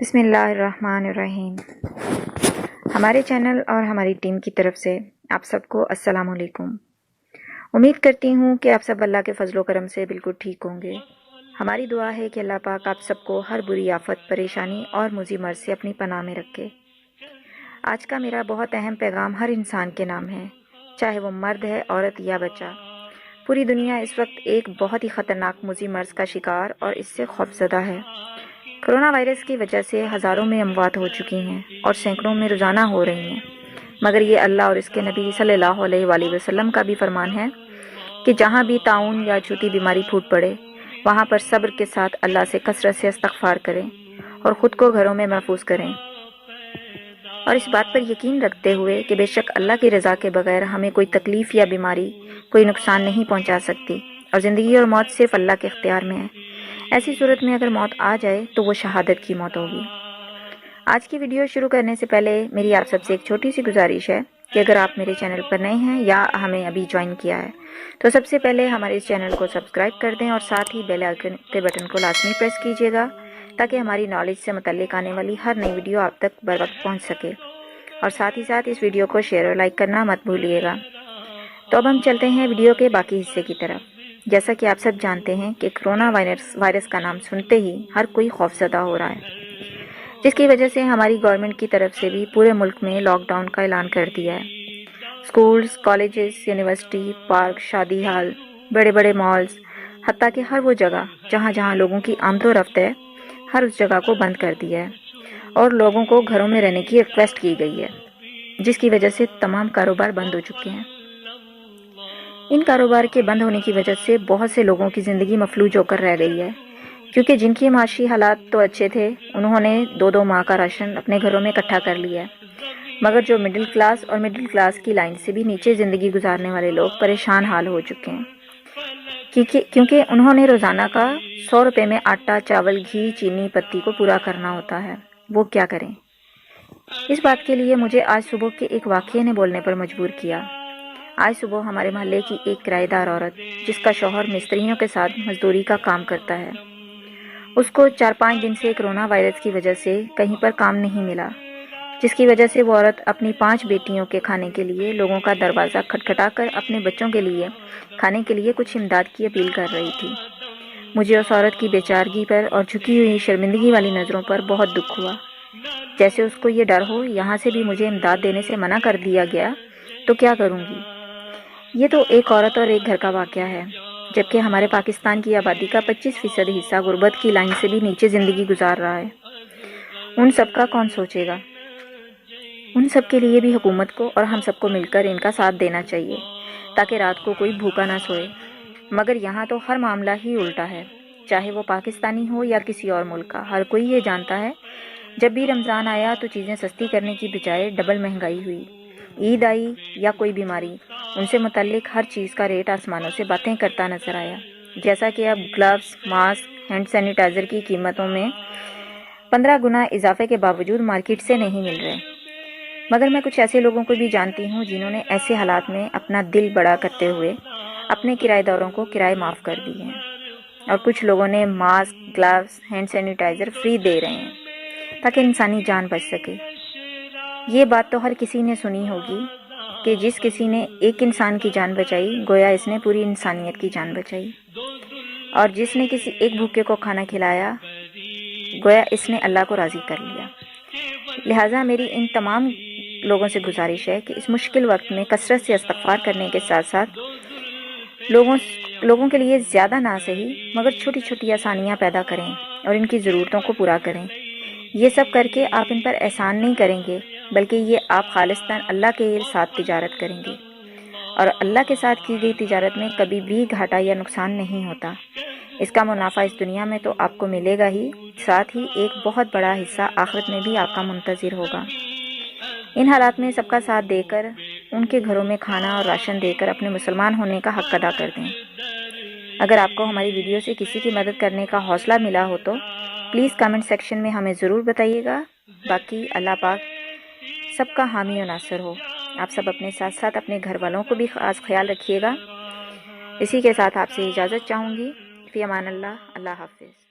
بسم اللہ الرحمن الرحیم۔ ہمارے چینل اور ہماری ٹیم کی طرف سے آپ سب کو السلام علیکم۔ امید کرتی ہوں کہ آپ سب اللہ کے فضل و کرم سے بالکل ٹھیک ہوں گے۔ ہماری دعا ہے کہ اللہ پاک آپ سب کو ہر بری آفت، پریشانی اور موذی مرض سے اپنی پناہ میں رکھے۔ آج کا میرا بہت اہم پیغام ہر انسان کے نام ہے، چاہے وہ مرد ہے، عورت یا بچہ۔ پوری دنیا اس وقت ایک بہت ہی خطرناک موذی مرض کا شکار اور اس سے خوفزدہ ہے۔ کرونا وائرس کی وجہ سے ہزاروں میں اموات ہو چکی ہیں اور سینکڑوں میں روزانہ ہو رہی ہیں، مگر یہ اللہ اور اس کے نبی صلی اللہ علیہ وآلہ وسلم کا بھی فرمان ہے کہ جہاں بھی طاعون یا چھوٹی بیماری پھوٹ پڑے وہاں پر صبر کے ساتھ اللہ سے کثرت سے استغفار کریں اور خود کو گھروں میں محفوظ کریں، اور اس بات پر یقین رکھتے ہوئے کہ بے شک اللہ کی رضا کے بغیر ہمیں کوئی تکلیف یا بیماری کوئی نقصان نہیں پہنچا سکتی، اور زندگی اور موت صرف اللہ کے اختیار میں ہے۔ ایسی صورت میں اگر موت آ جائے تو وہ شہادت کی موت ہوگی۔ آج کی ویڈیو شروع کرنے سے پہلے میری آپ سب سے ایک چھوٹی سی گزارش ہے کہ اگر آپ میرے چینل پر نئے ہیں یا ہمیں ابھی جوائن کیا ہے تو سب سے پہلے ہمارے اس چینل کو سبسکرائب کر دیں اور ساتھ ہی بیل آئیکن کے بٹن کو لازمی پریس کیجیے گا تاکہ ہماری نالج سے متعلق آنے والی ہر نئی ویڈیو آپ تک بر وقت پہنچ سکے، اور ساتھ ہی ساتھ اس ویڈیو کو شیئر اور لائک کرنا مت بھولیے گا۔ تو اب ہم چلتے ہیں ویڈیو کے باقی حصے کی طرف۔ جیسا کہ آپ سب جانتے ہیں کہ کرونا وائرس کا نام سنتے ہی ہر کوئی خوفزدہ ہو رہا ہے، جس کی وجہ سے ہماری گورنمنٹ کی طرف سے بھی پورے ملک میں لاک ڈاؤن کا اعلان کر دیا ہے۔ سکولز، کالجز، یونیورسٹی، پارک، شادی ہال، بڑے بڑے مالز، حتیٰ کہ ہر وہ جگہ جہاں جہاں لوگوں کی آمد و رفت ہے، ہر اس جگہ کو بند کر دیا ہے اور لوگوں کو گھروں میں رہنے کی ریکویسٹ کی گئی ہے، جس کی وجہ سے تمام کاروبار بند ہو چکے ہیں۔ ان کاروبار کے بند ہونے کی وجہ سے بہت سے لوگوں کی زندگی مفلوج ہو کر رہ گئی ہے، کیونکہ جن کے معاشی حالات تو اچھے تھے انہوں نے 2 ماہ کا راشن اپنے گھروں میں اکٹھا کر لیا ہے، مگر جو مڈل کلاس اور مڈل کلاس کی لائن سے بھی نیچے زندگی گزارنے والے لوگ پریشان حال ہو چکے ہیں، کیونکہ انہوں نے روزانہ کا 100 روپے میں آٹا، چاول، گھی، چینی، پتی کو پورا کرنا ہوتا ہے۔ وہ کیا کریں؟ اس بات کے لیے مجھے آج صبح کے ایک واقعے نے بولنے پر مجبور کیا۔ آج صبح ہمارے محلے کی ایک کرایہ دار عورت، جس کا شوہر مستریوں کے ساتھ مزدوری کا کام کرتا ہے، اس کو 4-5 دن سے کرونا وائرس کی وجہ سے کہیں پر کام نہیں ملا، جس کی وجہ سے وہ عورت اپنی 5 بیٹیوں کے کھانے کے لیے لوگوں کا دروازہ کھٹکھٹا کر اپنے بچوں کے لیے کھانے کے لیے کچھ امداد کی اپیل کر رہی تھی۔ مجھے اس عورت کی بیچارگی پر اور جھکی ہوئی شرمندگی والی نظروں پر بہت دکھ ہوا، جیسے اس کو یہ ڈر ہو یہاں سے بھی مجھے امداد دینے سے منع کر دیا گیا تو کیا کروں گی۔ یہ تو ایک عورت اور ایک گھر کا واقعہ ہے، جبکہ ہمارے پاکستان کی آبادی کا 25% حصہ غربت کی لائن سے بھی نیچے زندگی گزار رہا ہے۔ ان سب کا کون سوچے گا؟ ان سب کے لیے بھی حکومت کو اور ہم سب کو مل کر ان کا ساتھ دینا چاہیے تاکہ رات کو کوئی بھوکا نہ سوئے، مگر یہاں تو ہر معاملہ ہی الٹا ہے، چاہے وہ پاکستانی ہو یا کسی اور ملک کا۔ ہر کوئی یہ جانتا ہے جب بھی رمضان آیا تو چیزیں سستی کرنے کی بجائے ڈبل مہنگائی ہوئی، عید آئی یا کوئی بیماری، ان سے متعلق ہر چیز کا ریٹ آسمانوں سے باتیں کرتا نظر آیا، جیسا کہ اب گلوز، ماسک، ہینڈ سینیٹائزر کی قیمتوں میں 15 گنا اضافے کے باوجود مارکیٹ سے نہیں مل رہے، مگر میں کچھ ایسے لوگوں کو بھی جانتی ہوں جنہوں نے ایسے حالات میں اپنا دل بڑا کرتے ہوئے اپنے کرایہ داروں کو کرائے معاف کر دی ہیں، اور کچھ لوگوں نے mask, gloves, hand sanitizer free دے رہے ہیں تاکہ انسانی جان بچ سکے۔ یہ بات تو ہر کسی نے سنی ہوگی کہ جس کسی نے ایک انسان کی جان بچائی گویا اس نے پوری انسانیت کی جان بچائی، اور جس نے کسی ایک بھوکے کو کھانا کھلایا گویا اس نے اللہ کو راضی کر لیا۔ لہٰذا میری ان تمام لوگوں سے گزارش ہے کہ اس مشکل وقت میں کثرت سے استغفار کرنے کے ساتھ ساتھ لوگوں کے لیے زیادہ نہ صحیح مگر چھوٹی چھوٹی آسانیاں پیدا کریں اور ان کی ضرورتوں کو پورا کریں۔ یہ سب کر کے آپ ان پر احسان نہیں کریں گے، بلکہ یہ آپ خالصتاً اللہ کے ساتھ تجارت کریں گے، اور اللہ کے ساتھ کی گئی تجارت میں کبھی بھی گھاٹا یا نقصان نہیں ہوتا۔ اس کا منافع اس دنیا میں تو آپ کو ملے گا ہی، ساتھ ہی ایک بہت بڑا حصہ آخرت میں بھی آپ کا منتظر ہوگا۔ ان حالات میں سب کا ساتھ دے کر ان کے گھروں میں کھانا اور راشن دے کر اپنے مسلمان ہونے کا حق ادا کر دیں۔ اگر آپ کو ہماری ویڈیو سے کسی کی مدد کرنے کا حوصلہ ملا ہو تو پلیز کامنٹ سیکشن میں ہمیں ضرور بتائیے گا۔ باقی اللہ پاک سب کا حامی و ناصر ہو۔ آپ سب اپنے ساتھ ساتھ اپنے گھر والوں کو بھی خاص خیال رکھیے گا۔ اسی کے ساتھ آپ سے اجازت چاہوں گی۔ فی امان اللہ، اللہ حافظ۔